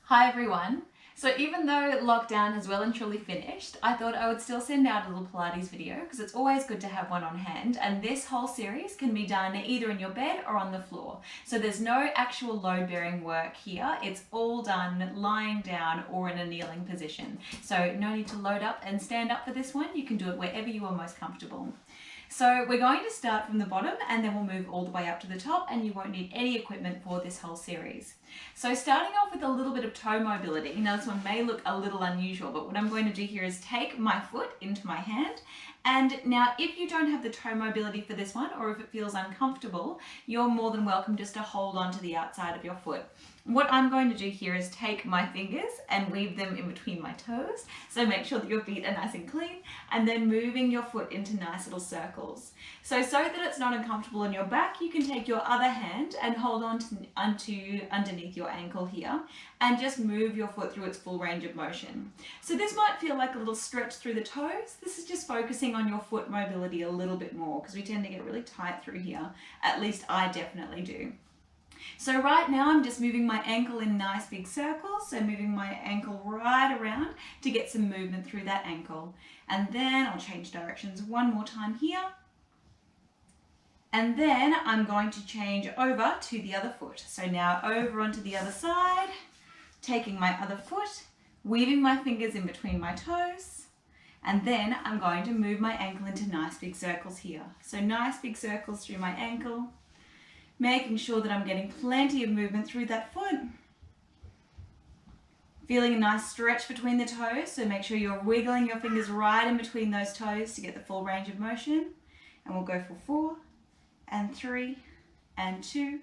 Hi everyone. So even though lockdown has well and truly finished, I thought I would still send out a little Pilates video because it's always good to have one on hand, and this whole series can be done either in your bed or on the floor. So there's no actual load bearing work here. It's all done lying down or in a kneeling position. So no need to load up and stand up for this one. You can do it wherever you are most comfortable. So we're going to start from the bottom and then we'll move all the way up to the top, and you won't need any equipment for this whole series. So starting off with a little bit of toe mobility. Now this one may look a little unusual, but what I'm going to do here is take my foot into my hand. And now if you don't have the toe mobility for this one, or if it feels uncomfortable, you're more than welcome just to hold on to the outside of your foot. What I'm going to do here is take my fingers and weave them in between my toes. So make sure that your feet are nice and clean, and then moving your foot into nice little circles. So that it's not uncomfortable on your back, you can take your other hand and hold on to underneath your ankle here and just move your foot through its full range of motion. So this might feel like a little stretch through the toes. This is just focusing on your foot mobility a little bit more because we tend to get really tight through here. At least I definitely do. So right now I'm just moving my ankle in nice big circles, so moving my ankle right around to get some movement through that ankle. And then I'll change directions one more time here. And then I'm going to change over to the other foot. So now over onto the other side, taking my other foot, weaving my fingers in between my toes, and then I'm going to move my ankle into nice big circles here. So nice big circles through my ankle, making sure that I'm getting plenty of movement through that foot. Feeling a nice stretch between the toes, so make sure you're wiggling your fingers right in between those toes to get the full range of motion. And we'll go for 4 and 3 and 2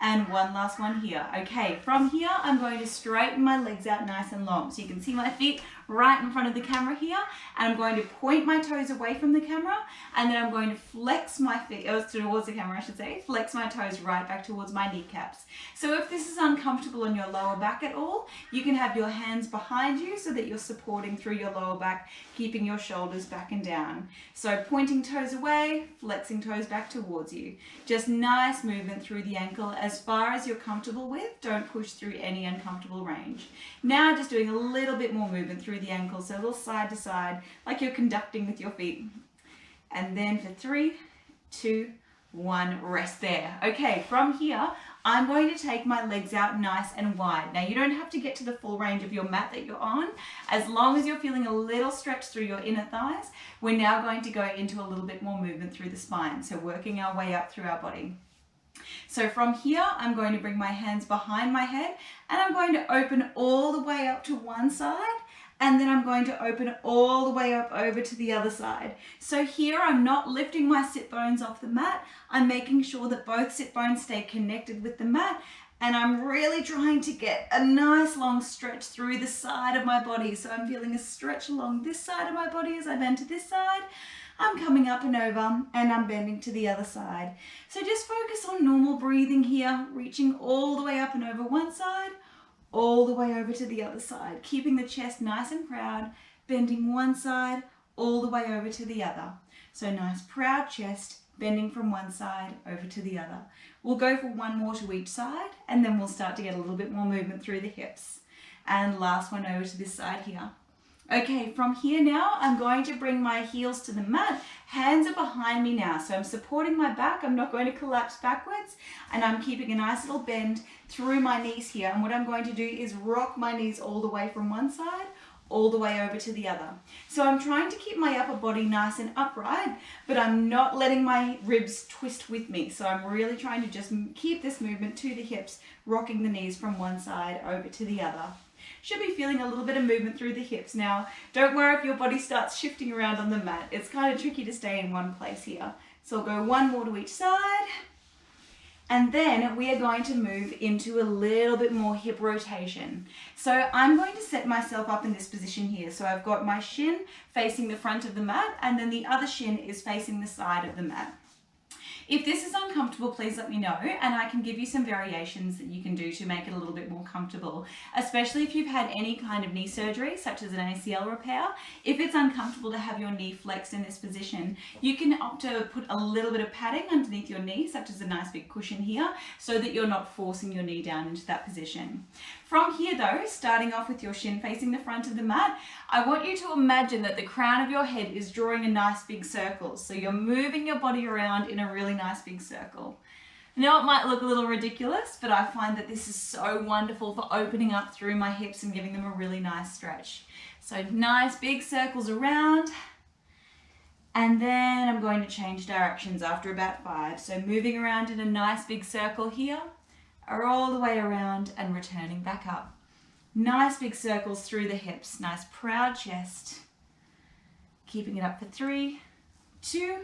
and one last one here. Okay, from here I'm going to straighten my legs out nice and long. So you can see my feet right in front of the camera here, and I'm going to point my toes away from the camera, and then I'm going to flex my feet, towards the camera I should say, flex my toes right back towards my kneecaps. So if this is uncomfortable on your lower back at all, you can have your hands behind you so that you're supporting through your lower back, keeping your shoulders back and down. So pointing toes away, flexing toes back towards you. Just nice movement through the ankle as far as you're comfortable with. Don't push through any uncomfortable range. Now just doing a little bit more movement through the ankle, so a little side to side, like you're conducting with your feet. And then for 3, 2, 1, rest there. Okay, from here, I'm going to take my legs out nice and wide. Now you don't have to get to the full range of your mat that you're on. As long as you're feeling a little stretch through your inner thighs, we're now going to go into a little bit more movement through the spine. So working our way up through our body. So from here, I'm going to bring my hands behind my head, and I'm going to open all the way up to one side, and then I'm going to open all the way up over to the other side. So here I'm not lifting my sit bones off the mat. I'm making sure that both sit bones stay connected with the mat, and I'm really trying to get a nice long stretch through the side of my body. So I'm feeling a stretch along this side of my body as I bend to this side. I'm coming up and over, and I'm bending to the other side. So just focus on normal breathing here, reaching all the way up and over one side, all the way over to the other side, keeping the chest nice and proud, bending one side, all the way over to the other. So nice proud chest, bending from one side over to the other. We'll go for one more to each side, and then we'll start to get a little bit more movement through the hips. And last one over to this side here. Okay, from here now, I'm going to bring my heels to the mat. Hands are behind me now, so I'm supporting my back. I'm not going to collapse backwards, and I'm keeping a nice little bend through my knees here. And what I'm going to do is rock my knees all the way from one side, all the way over to the other. So I'm trying to keep my upper body nice and upright, but I'm not letting my ribs twist with me. So I'm really trying to just keep this movement to the hips, rocking the knees from one side over to the other. Should be feeling a little bit of movement through the hips. Now, don't worry if your body starts shifting around on the mat. It's kind of tricky to stay in one place here. So I'll go one more to each side. And then we are going to move into a little bit more hip rotation. So I'm going to set myself up in this position here. So I've got my shin facing the front of the mat, and then the other shin is facing the side of the mat. If this is uncomfortable, please let me know, and I can give you some variations that you can do to make it a little bit more comfortable, especially if you've had any kind of knee surgery, such as an ACL repair. If it's uncomfortable to have your knee flexed in this position, you can opt to put a little bit of padding underneath your knee, such as a nice big cushion here, so that you're not forcing your knee down into that position. From here though, starting off with your shin facing the front of the mat, I want you to imagine that the crown of your head is drawing a nice big circle. So you're moving your body around in a really nice big circle. Now it might look a little ridiculous, but I find that this is so wonderful for opening up through my hips and giving them a really nice stretch. So nice big circles around. And then I'm going to change directions after about 5. So moving around in a nice big circle here, are all the way around and returning back up. Nice big circles through the hips, nice proud chest. Keeping it up for 3, 2,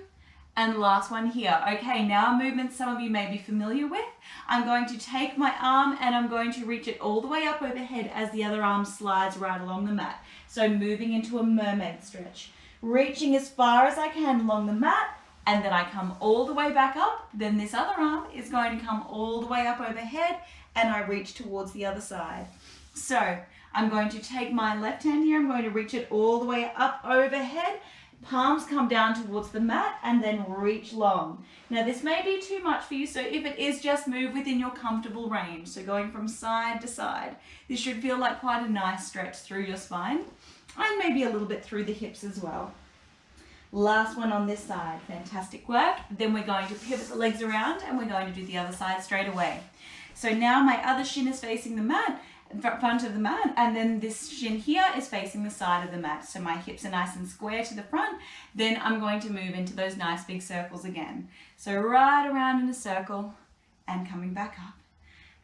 and last one here. Okay, now a movement some of you may be familiar with. I'm going to take my arm and I'm going to reach it all the way up overhead as the other arm slides right along the mat. So moving into a mermaid stretch. Reaching as far as I can along the mat, and then I come all the way back up. Then this other arm is going to come all the way up overhead, and I reach towards the other side. So I'm going to take my left hand here, I'm going to reach it all the way up overhead, palms come down towards the mat, and then reach long. Now this may be too much for you, so if it is, just move within your comfortable range. So going from side to side. This should feel like quite a nice stretch through your spine, and maybe a little bit through the hips as well. Last one on this side. Fantastic work. Then we're going to pivot the legs around and we're going to do the other side straight away. So now my other shin is facing the mat, front of the mat, and then this shin here is facing the side of the mat. So my hips are nice and square to the front. Then I'm going to move into those nice big circles again. So right around in a circle and coming back up.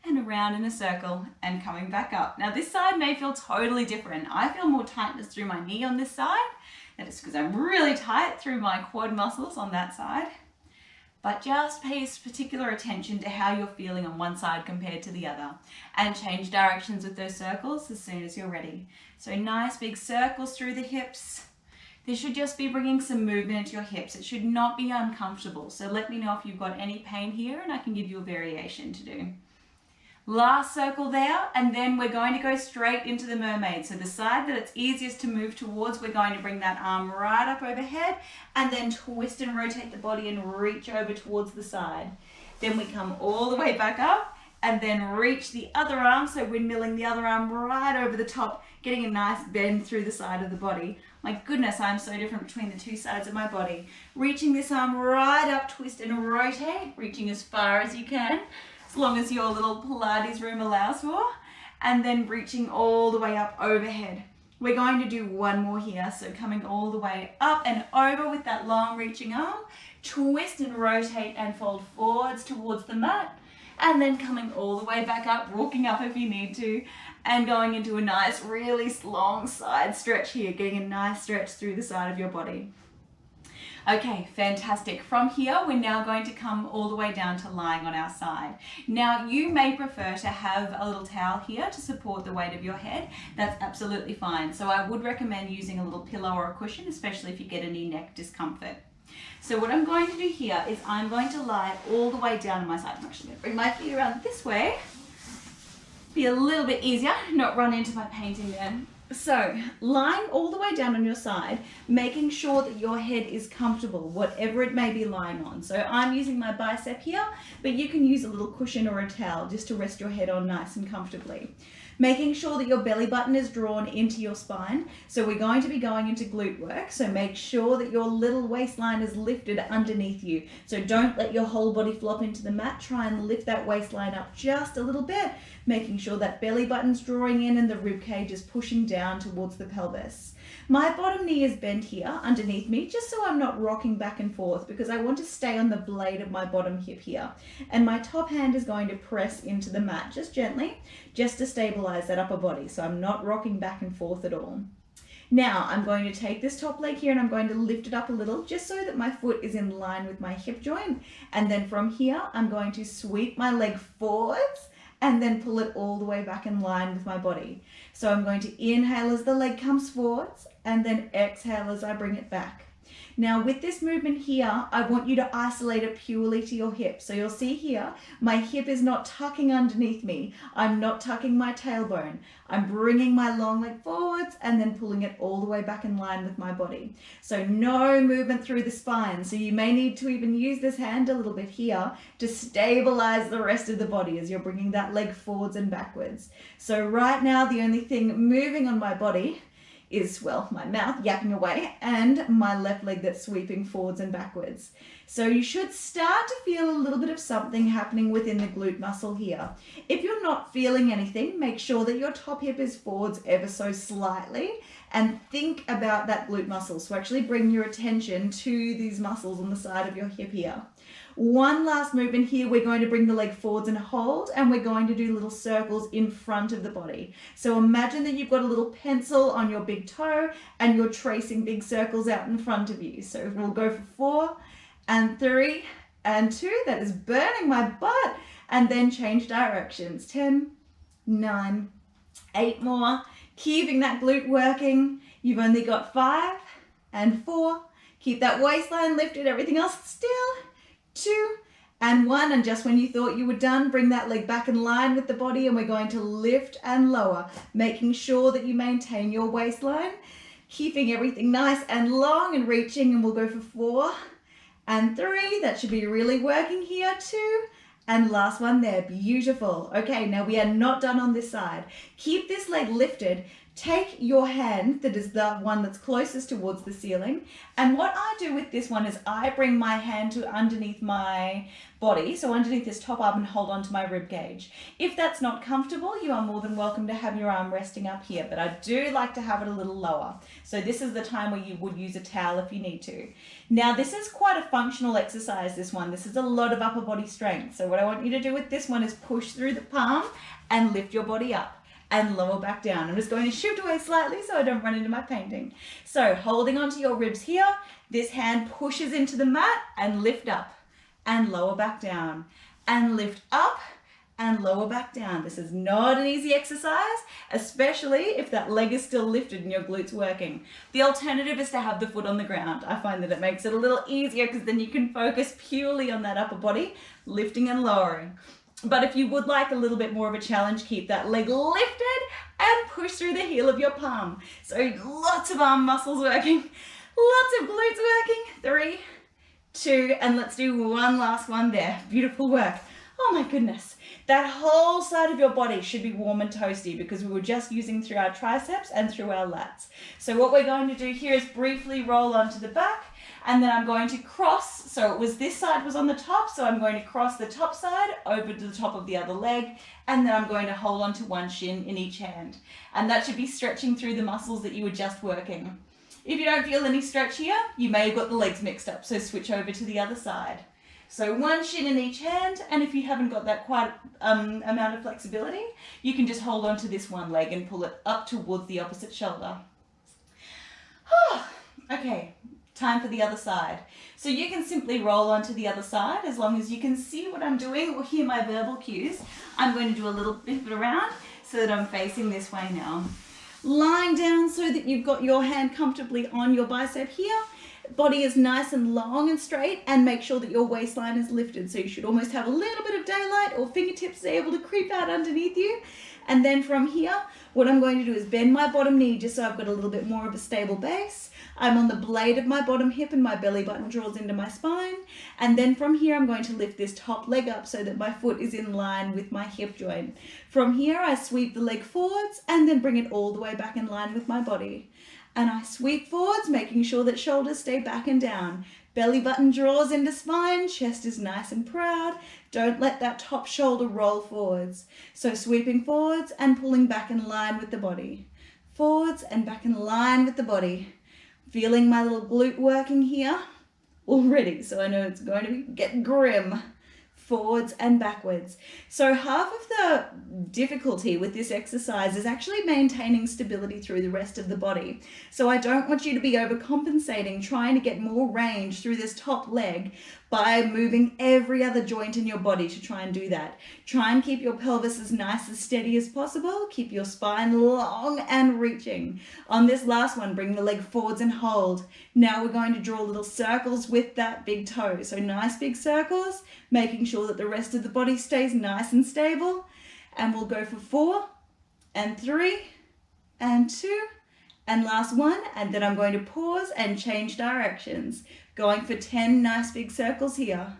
And around in a circle and coming back up. Now this side may feel totally different. I feel more tightness through my knee on this side. That is because I'm really tight through my quad muscles on that side. But just pay particular attention to how you're feeling on one side compared to the other. And change directions with those circles as soon as you're ready. So nice big circles through the hips. This should just be bringing some movement into your hips. It should not be uncomfortable. So let me know if you've got any pain here and I can give you a variation to do. Last circle there, and then we're going to go straight into the mermaid. So the side that it's easiest to move towards, we're going to bring that arm right up overhead and then twist and rotate the body and reach over towards the side. Then we come all the way back up and then reach the other arm, so windmilling the other arm right over the top, getting a nice bend through the side of the body. My goodness, I'm so different between the two sides of my body. Reaching this arm right up, twist and rotate, reaching as far as you can, as long as your little Pilates room allows for, and then reaching all the way up overhead. We're going to do one more here, so coming all the way up and over with that long reaching arm, twist and rotate and fold forwards towards the mat, and then coming all the way back up, walking up if you need to, and going into a nice, really long side stretch here, getting a nice stretch through the side of your body. Okay, fantastic. From here, we're now going to come all the way down to lying on our side. Now, you may prefer to have a little towel here to support the weight of your head. That's absolutely fine. So I would recommend using a little pillow or a cushion, especially if you get any neck discomfort. So what I'm going to do here is I'm going to lie all the way down on my side. I'm actually going to bring my feet around this way. Be a little bit easier, not run into my painting there. So, lying all the way down on your side, making sure that your head is comfortable, whatever it may be lying on. So I'm using my bicep here, but you can use a little cushion or a towel just to rest your head on nice and comfortably. Making sure that your belly button is drawn into your spine. So we're going to be going into glute work. So make sure that your little waistline is lifted underneath you. So don't let your whole body flop into the mat. Try and lift that waistline up just a little bit, making sure that belly button's drawing in and the rib cage is pushing down towards the pelvis. My bottom knee is bent here underneath me, just so I'm not rocking back and forth, because I want to stay on the blade of my bottom hip here. And my top hand is going to press into the mat just gently, just to stabilize that upper body, so I'm not rocking back and forth at all. Now I'm going to take this top leg here and I'm going to lift it up a little, just so that my foot is in line with my hip joint. And then from here, I'm going to sweep my leg forwards and then pull it all the way back in line with my body. So I'm going to inhale as the leg comes forwards and then exhale as I bring it back. Now with this movement here, I want you to isolate it purely to your hip. So you'll see here, my hip is not tucking underneath me. I'm not tucking my tailbone. I'm bringing my long leg forwards and then pulling it all the way back in line with my body. So no movement through the spine. So you may need to even use this hand a little bit here to stabilize the rest of the body as you're bringing that leg forwards and backwards. So right now, the only thing moving on my body is, well, my mouth yapping away and my left leg that's sweeping forwards and backwards. So you should start to feel a little bit of something happening within the glute muscle here. If you're not feeling anything, make sure that your top hip is forwards ever so slightly and think about that glute muscle. So actually bring your attention to these muscles on the side of your hip here. One last movement here, we're going to bring the leg forwards and hold, and we're going to do little circles in front of the body. So imagine that you've got a little pencil on your big toe and you're tracing big circles out in front of you. So we'll go for 4 and 3 and 2. That is burning my butt. And then change directions. 10, 9, 8 more. Keeping that glute working. You've only got 5 and 4. Keep that waistline lifted, everything else still. 2 and 1, and just when you thought you were done, bring that leg back in line with the body, and we're going to lift and lower, making sure that you maintain your waistline, keeping everything nice and long and reaching, and we'll go for 4 and 3. That should be really working here. 2 and last one there. Beautiful. Okay, now we are not done on this side. Keep this leg lifted. Take your hand, that is the one that's closest towards the ceiling, and what I do with this one is I bring my hand to underneath my body, so underneath this top arm, and hold on to my rib cage. If that's not comfortable, you are more than welcome to have your arm resting up here, but I do like to have it a little lower. So this is the time where you would use a towel if you need to. Now this is quite a functional exercise, this one. This is a lot of upper body strength. So what I want you to do with this one is push through the palm and lift your body up and lower back down. I'm just going to shift away slightly so I don't run into my painting. So holding onto your ribs here, this hand pushes into the mat and lift up and lower back down and lift up and lower back down. This is not an easy exercise, especially if that leg is still lifted and your glutes working. The alternative is to have the foot on the ground. I find that it makes it a little easier because then you can focus purely on that upper body, lifting and lowering. But if you would like a little bit more of a challenge, keep that leg lifted and push through the heel of your palm. So lots of arm muscles working, lots of glutes working. 3, 2, and let's do one last one there. Beautiful work. Oh my goodness. That whole side of your body should be warm and toasty because we were just using through our triceps and through our lats. So what we're going to do here is briefly roll onto the back, and then I'm going to cross. So it was this side was on the top, so I'm going to cross the top side over to the top of the other leg, and then I'm going to hold onto one shin in each hand. And that should be stretching through the muscles that you were just working. If you don't feel any stretch here, you may have got the legs mixed up, so switch over to the other side. So one shin in each hand, and if you haven't got that quite amount of flexibility, you can just hold on to this one leg and pull it up towards the opposite shoulder. Okay, time for the other side. So you can simply roll onto the other side as long as you can see what I'm doing or hear my verbal cues. I'm going to do a little pivot around so that I'm facing this way now. Lying down so that you've got your hand comfortably on your bicep here. Body is nice and long and straight, and make sure that your waistline is lifted. So you should almost have a little bit of daylight or fingertips able to creep out underneath you. And then from here, what I'm going to do is bend my bottom knee just so I've got a little bit more of a stable base. I'm on the blade of my bottom hip and my belly button draws into my spine. And then from here, I'm going to lift this top leg up so that my foot is in line with my hip joint. From here, I sweep the leg forwards and then bring it all the way back in line with my body. And I sweep forwards, making sure that shoulders stay back and down. Belly button draws into spine, chest is nice and proud. Don't let that top shoulder roll forwards. So sweeping forwards and pulling back in line with the body. Forwards and back in line with the body. Feeling my little glute working here already, so I know it's going to get grim. forwards and backwards. So half of the difficulty with this exercise is actually maintaining stability through the rest of the body. So I don't want you to be overcompensating, trying to get more range through this top leg by moving every other joint in your body to try and do that. Try and keep your pelvis as nice and steady as possible. Keep your spine long and reaching. On this last one, bring the leg forwards and hold. Now we're going to draw little circles with that big toe. So nice big circles, making sure that the rest of the body stays nice and stable. And we'll go for 4 and 3 and 2 and last one. And then I'm going to pause and change directions. Going for 10 nice big circles here.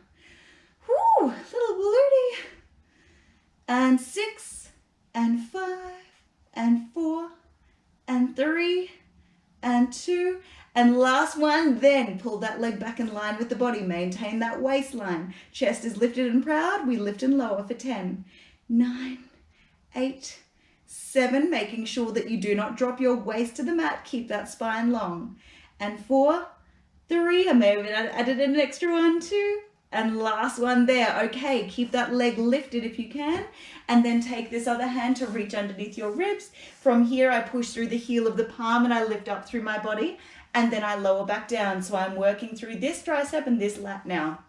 Whoo, little glutey. And 6 and 5 and 4 and 3 and 2 and last one. Then pull that leg back in line with the body. Maintain that waistline. Chest is lifted and proud. We lift and lower for 10, 9, 8, 7. Making sure that you do not drop your waist to the mat. Keep that spine long. And 4, 3. I may have added an extra 1, 2. And last one there. Okay, keep that leg lifted if you can. And then take this other hand to reach underneath your ribs. From here, I push through the heel of the palm and I lift up through my body. And then I lower back down. So I'm working through this tricep and this lat now.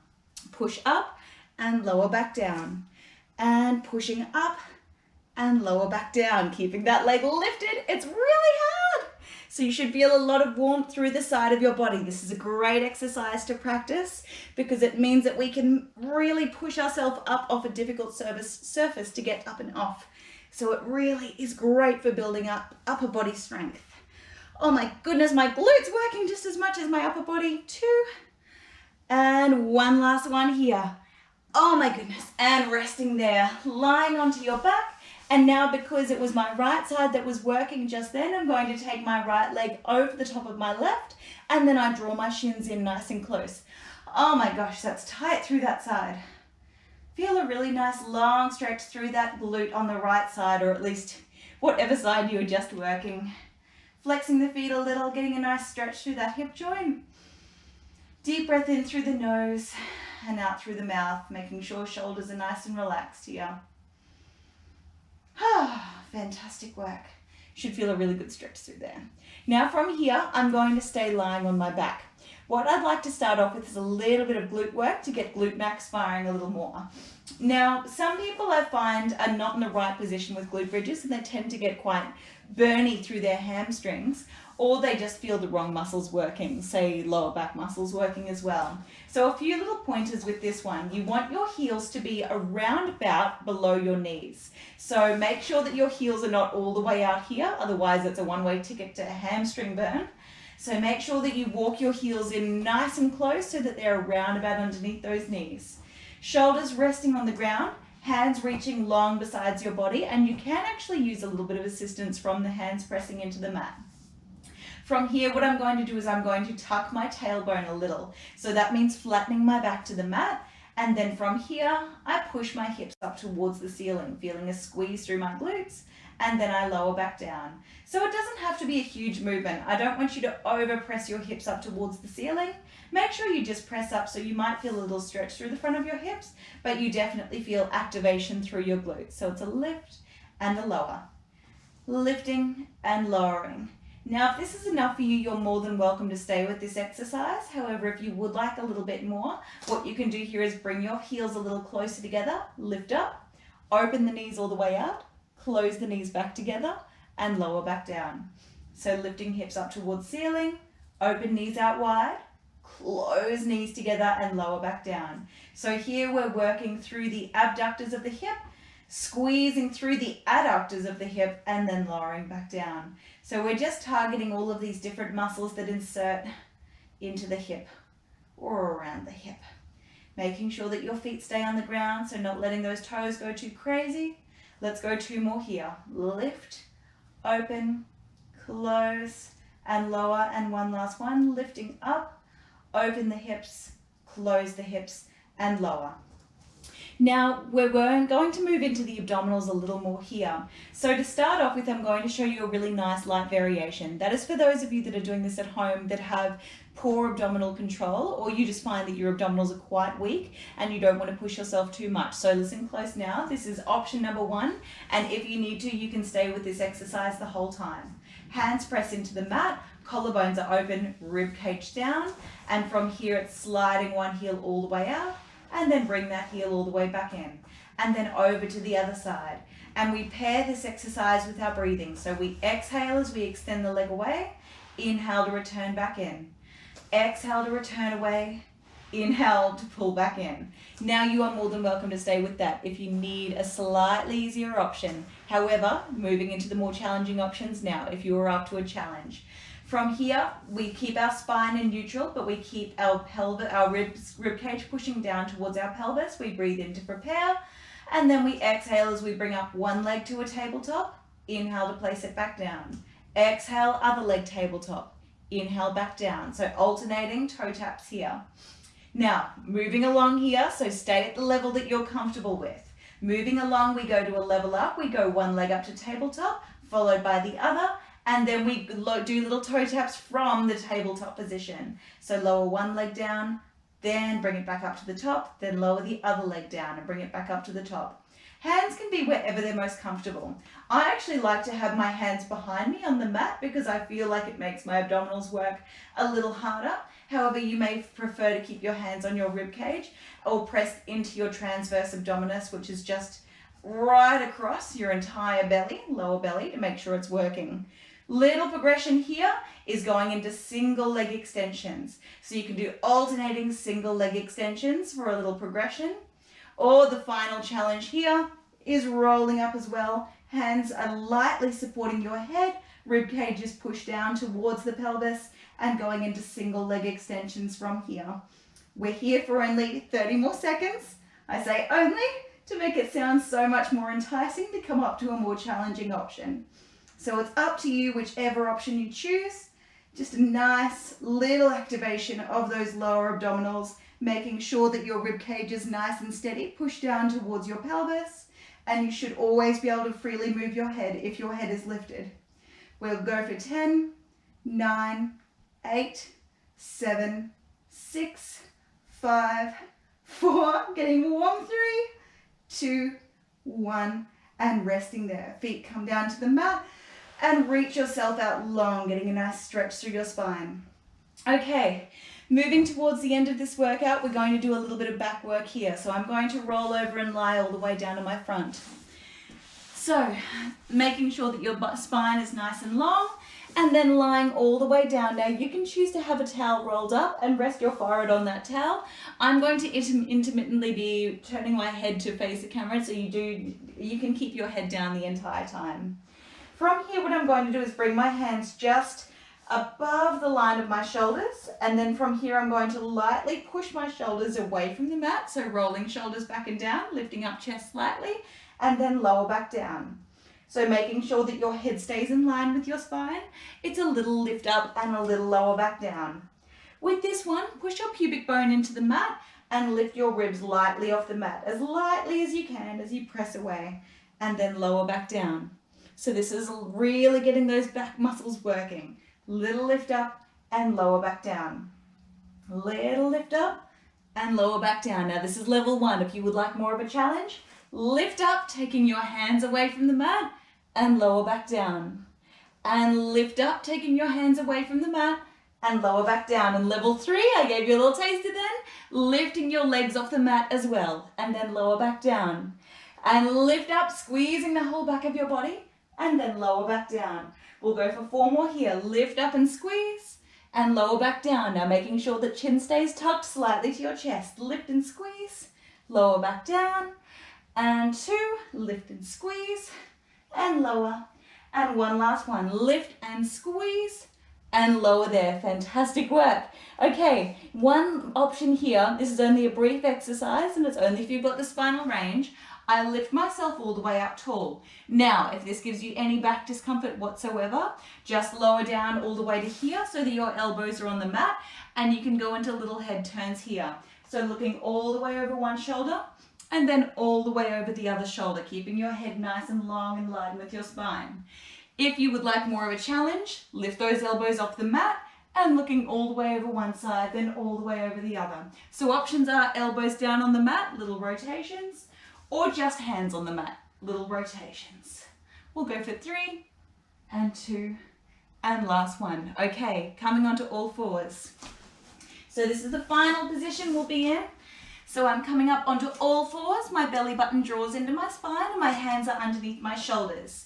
Push up and lower back down. And pushing up and lower back down. Keeping that leg lifted. It's really hard. So you should feel a lot of warmth through the side of your body. This is a great exercise to practice because it means that we can really push ourselves up off a difficult surface to get up and off. So it really is great for building up upper body strength. Oh my goodness, my glutes working just as much as my upper body. 2 and one last one here. Oh my goodness, and resting there, lying onto your back. And now because it was my right side that was working just then, I'm going to take my right leg over the top of my left and then I draw my shins in nice and close. Oh my gosh, that's tight through that side. Feel a really nice long stretch through that glute on the right side, or at least whatever side you were just working. Flexing the feet a little, getting a nice stretch through that hip joint. Deep breath in through the nose and out through the mouth, making sure shoulders are nice and relaxed here. Fantastic work. Should feel a really good stretch through there. Now from here, I'm going to stay lying on my back. What I'd like to start off with is a little bit of glute work to get glute max firing a little more. Now, some people I find are not in the right position with glute bridges and they tend to get quite burny through their hamstrings, or they just feel the wrong muscles working, say lower back muscles working as well. So a few little pointers with this one. You want your heels to be around about below your knees. So make sure that your heels are not all the way out here, otherwise it's a one-way ticket to a hamstring burn. So make sure that you walk your heels in nice and close so that they're around about underneath those knees. Shoulders resting on the ground, hands reaching long besides your body, and you can actually use a little bit of assistance from the hands pressing into the mat. From here, what I'm going to do is I'm going to tuck my tailbone a little. So that means flattening my back to the mat. And then from here, I push my hips up towards the ceiling, feeling a squeeze through my glutes. And then I lower back down. So it doesn't have to be a huge movement. I don't want you to over press your hips up towards the ceiling. Make sure you just press up, so you might feel a little stretch through the front of your hips, but you definitely feel activation through your glutes. So it's a lift and a lower. Lifting and lowering. Now, if this is enough for you, you're more than welcome to stay with this exercise. However, if you would like a little bit more, what you can do here is bring your heels a little closer together, lift up, open the knees all the way out, close the knees back together, and lower back down. So lifting hips up towards ceiling, open knees out wide, close knees together and lower back down. So here we're working through the abductors of the hip, squeezing through the adductors of the hip, and then lowering back down. So we're just targeting all of these different muscles that insert into the hip or around the hip. Making sure that your feet stay on the ground, so not letting those toes go too crazy. Let's go 2 more here. Lift, open, close, and lower. And one last one. Lifting up, open the hips, close the hips, and lower. Now we're going to move into the abdominals a little more here. So to start off with, I'm going to show you a really nice light variation. That is for those of you that are doing this at home that have poor abdominal control, or you just find that your abdominals are quite weak and you don't want to push yourself too much. So listen close now. This is option number 1, and if you need to, you can stay with this exercise the whole time. Hands press into the mat, collarbones are open, rib cage down, and from here it's sliding one heel all the way out, and then bring that heel all the way back in, and then over to the other side. And we pair this exercise with our breathing. So we exhale as we extend the leg away, inhale to return back in. Exhale to return away, inhale to pull back in. Now you are more than welcome to stay with that if you need a slightly easier option. However, moving into the more challenging options now, if you are up to a challenge. From here, we keep our spine in neutral, but we keep our pelvis, our rib cage pushing down towards our pelvis. We breathe in to prepare, and then we exhale as we bring up one leg to a tabletop. Inhale to place it back down. Exhale, other leg tabletop. Inhale back down. So alternating toe taps here. Now, moving along here, so stay at the level that you're comfortable with. Moving along, we go to a level up. We go one leg up to tabletop, followed by the other, and then we do little toe taps from the tabletop position. So lower one leg down, then bring it back up to the top, then lower the other leg down and bring it back up to the top. Hands can be wherever they're most comfortable. I actually like to have my hands behind me on the mat because I feel like it makes my abdominals work a little harder. However, you may prefer to keep your hands on your rib cage or pressed into your transverse abdominis, which is just right across your entire belly, lower belly, to make sure it's working. Little progression here is going into single leg extensions. So you can do alternating single leg extensions for a little progression. Or the final challenge here is rolling up as well. Hands are lightly supporting your head, rib cage is pushed down towards the pelvis, and going into single leg extensions from here. We're here for only 30 more seconds. I say only to make it sound so much more enticing to come up to a more challenging option. So it's up to you, whichever option you choose. Just a nice little activation of those lower abdominals, making sure that your rib cage is nice and steady, push down towards your pelvis, and you should always be able to freely move your head if your head is lifted. We'll go for 10, 9, 8, 7, 6, 5, 4, getting warm, 3, 2, 1, and resting there. Feet come down to the mat and reach yourself out long, getting a nice stretch through your spine. Okay. Moving towards the end of this workout, we're going to do a little bit of back work here. So I'm going to roll over and lie all the way down to my front. So making sure that your spine is nice and long, and then lying all the way down. Now you can choose to have a towel rolled up and rest your forehead on that towel. I'm going to intermittently be turning my head to face the camera, so you can keep your head down the entire time. From here, what I'm going to do is bring my hands just above the line of my shoulders, and then from here I'm going to lightly push my shoulders away from the mat, so rolling shoulders back and down, lifting up chest slightly, and then lower back down. So making sure that your head stays in line with your spine. It's a little lift up and a little lower back down. With this one, push your pubic bone into the mat and lift your ribs lightly off the mat, as lightly as you can as you press away, and then lower back down. So this is really getting those back muscles working. Little lift up and lower back down. Little lift up and lower back down. Now this is level 1. If you would like more of a challenge, lift up, taking your hands away from the mat and lower back down. And lift up, taking your hands away from the mat and lower back down. And level 3, I gave you a little taster then, lifting your legs off the mat as well, and then lower back down. And lift up, squeezing the whole back of your body, and then lower back down. We'll go for 4 more here. Lift up and squeeze, and lower back down. Now making sure that chin stays tucked slightly to your chest. Lift and squeeze, lower back down, and 2, lift and squeeze, and lower. And one last one, lift and squeeze, and lower there. Fantastic work. Okay, one option here, this is only a brief exercise, and it's only if you've got the spinal range. I lift myself all the way up tall. Now, if this gives you any back discomfort whatsoever, just lower down all the way to here so that your elbows are on the mat, and you can go into little head turns here. So looking all the way over one shoulder and then all the way over the other shoulder, keeping your head nice and long and light with your spine. If you would like more of a challenge, lift those elbows off the mat and looking all the way over one side, then all the way over the other. So options are elbows down on the mat, little rotations, or just hands on the mat, little rotations. We'll go for 3 and 2 and last one. Okay, coming onto all fours. So this is the final position we'll be in. So I'm coming up onto all fours, my belly button draws into my spine and my hands are underneath my shoulders.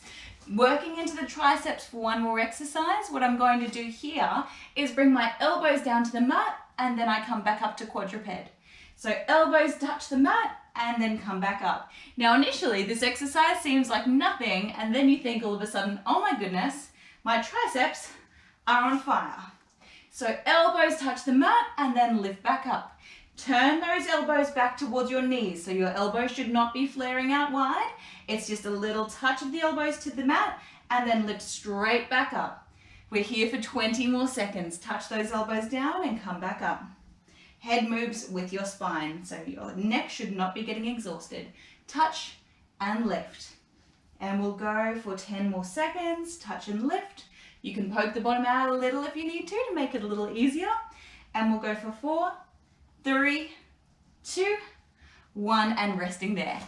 Working into the triceps for one more exercise, what I'm going to do here is bring my elbows down to the mat and then I come back up to quadruped. So elbows touch the mat and then come back up. Now initially this exercise seems like nothing and then you think all of a sudden, oh my goodness, my triceps are on fire. So elbows touch the mat and then lift back up. Turn those elbows back towards your knees. So your elbows should not be flaring out wide. It's just a little touch of the elbows to the mat and then lift straight back up. We're here for 20 more seconds. Touch those elbows down and come back up. Head moves with your spine. So your neck should not be getting exhausted. Touch and lift. And we'll go for 10 more seconds. Touch and lift. You can poke the bottom out a little if you need to make it a little easier. And we'll go for 4, 3, 2, 1 and resting there.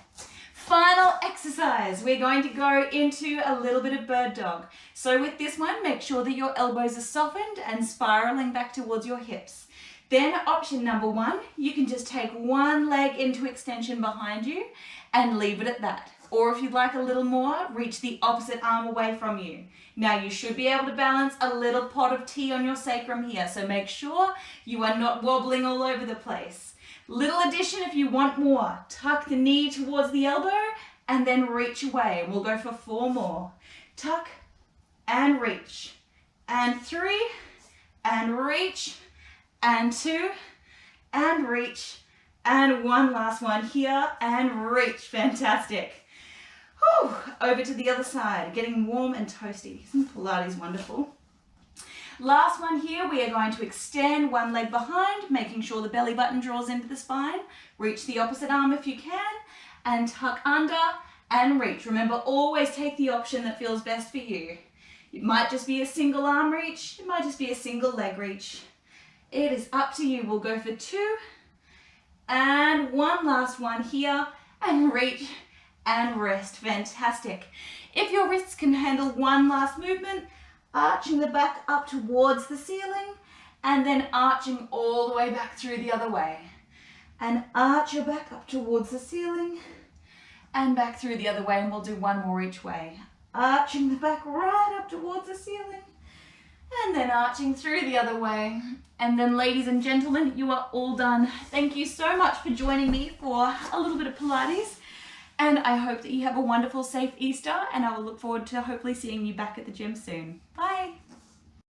Final exercise, we're going to go into a little bit of bird dog. So with this one, make sure that your elbows are softened and spiraling back towards your hips. Then option number 1, you can just take one leg into extension behind you and leave it at that. Or if you'd like a little more, reach the opposite arm away from you. Now you should be able to balance a little pot of tea on your sacrum here, so make sure you are not wobbling all over the place. Little addition if you want more. Tuck the knee towards the elbow and then reach away. We'll go for 4 more. Tuck and reach. And 3 and reach. And 2 and reach. And one last one here and reach. Fantastic. Whew. Over to the other side, getting warm and toasty. Isn't Pilates wonderful? Last one here, we are going to extend one leg behind, making sure the belly button draws into the spine. Reach the opposite arm if you can, and tuck under and reach. Remember, always take the option that feels best for you. It might just be a single arm reach, it might just be a single leg reach. It is up to you. We'll go for 2, and one last one here, and reach. And rest. Fantastic. If your wrists can handle one last movement, arching the back up towards the ceiling and then arching all the way back through the other way. And arch your back up towards the ceiling and back through the other way, and we'll do one more each way. Arching the back right up towards the ceiling and then arching through the other way. And then ladies and gentlemen, you are all done. Thank you so much for joining me for a little bit of Pilates. And I hope that you have a wonderful, safe Easter, and I will look forward to hopefully seeing you back at the gym soon. Bye.